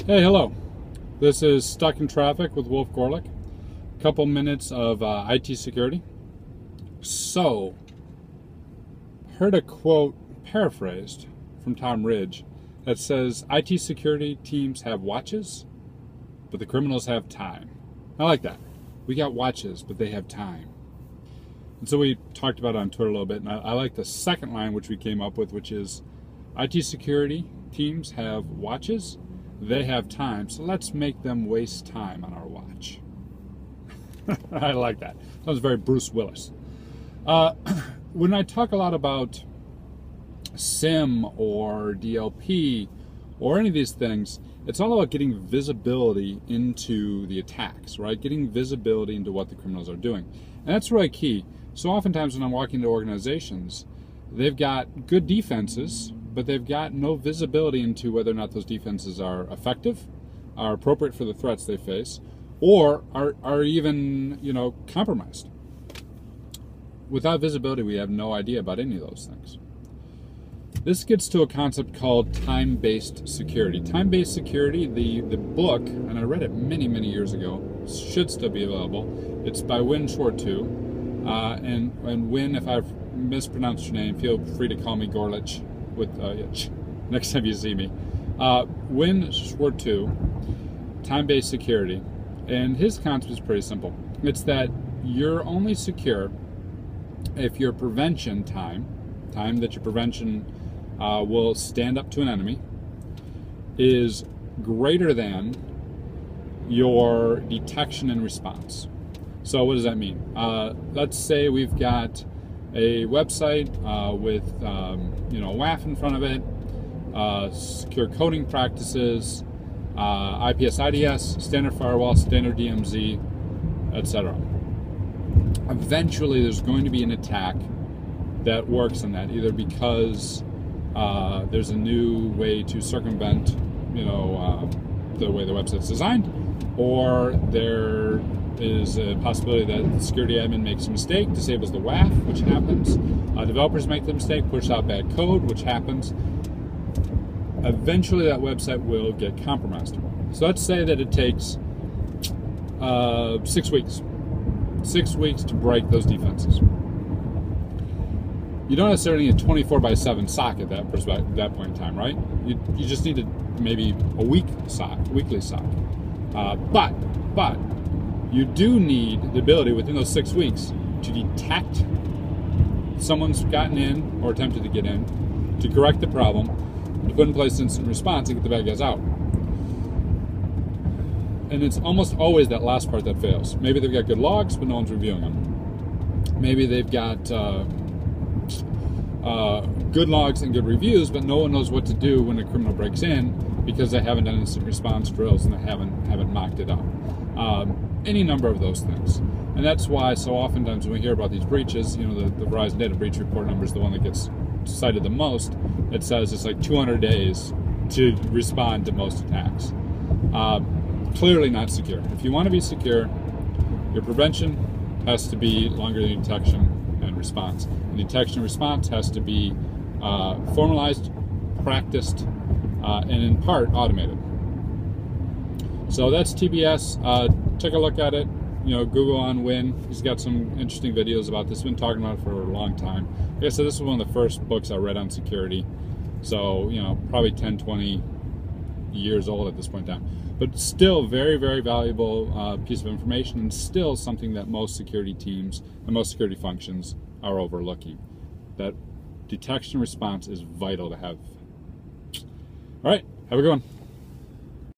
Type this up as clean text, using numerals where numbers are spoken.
Hey, hello. This is Stuck in Traffic with Wolf Gorlick. A couple minutes of IT security. So, heard a quote paraphrased from Tom Ridge that says, IT security teams have watches, but the criminals have time. I like that. We got watches, but they have time. And so we talked about it on Twitter a little bit, and I like the second line which we came up with, which is IT security teams have watches, they have time, so let's make them waste time on our watch. I like that. That was very Bruce Willis. When I talk a lot about SIM or DLP or any of these things, it's all about getting visibility into the attacks, right? Getting visibility into what the criminals are doing. And that's really key. So oftentimes when I'm walking into organizations, they've got good defenses, but they've got no visibility into whether or not those defenses are effective, are appropriate for the threats they face, or are even, compromised. Without visibility, we have no idea about any of those things. This gets to a concept called time-based security. Time-based security, the book, and I read it many, many years ago, should still be available. It's by Winn Schwartau. And Winn, if I've mispronounced your name, feel free to call me Gorlich with next time you see me. Winn Schwartau, time-based security, and his concept is pretty simple. It's that you're only secure if your prevention time that your prevention will stand up to an enemy, is greater than your detection and response. So what does that mean? Let's say we've got a website with WAF in front of it, secure coding practices, IPS IDS, standard firewall, standard DMZ, etc. Eventually there's going to be an attack that works on that, either because there's a new way to circumvent the way the website's designed, or there is a possibility that the security admin makes a mistake, disables the WAF, which happens. Developers make the mistake, push out bad code, which happens. Eventually that website will get compromised. So let's say that it takes 6 weeks. 6 weeks to break those defenses. You don't necessarily need a 24/7 SOC at that point in time, right? You just need maybe a weekly SOC. But you do need the ability within those 6 weeks to detect someone's gotten in or attempted to get in, to correct the problem, to put in place instant response and get the bad guys out. And it's almost always that last part that fails. Maybe they've got good logs, but no one's reviewing them. Maybe they've got good logs and good reviews, but no one knows what to do when a criminal breaks in because they haven't done instant response drills and they haven't mocked it up. Any number of those things. And that's why so oftentimes when we hear about these breaches, the Verizon data breach report number is the one that gets cited the most. It says it's like 200 days to respond to most attacks. Clearly not secure. If you want to be secure, your prevention has to be longer than detection and response. And detection and response has to be formalized, practiced, and in part automated. So that's TBS. Take a look at it. Google on Winn. He's got some interesting videos about this. He's been talking about it for a long time. Like I said, this was one of the first books I read on security. So, probably 10, 20 years old at this point in time. But still very, very valuable piece of information, and still something that most security teams and most security functions are overlooking. That detection response is vital to have. All right, have a good one.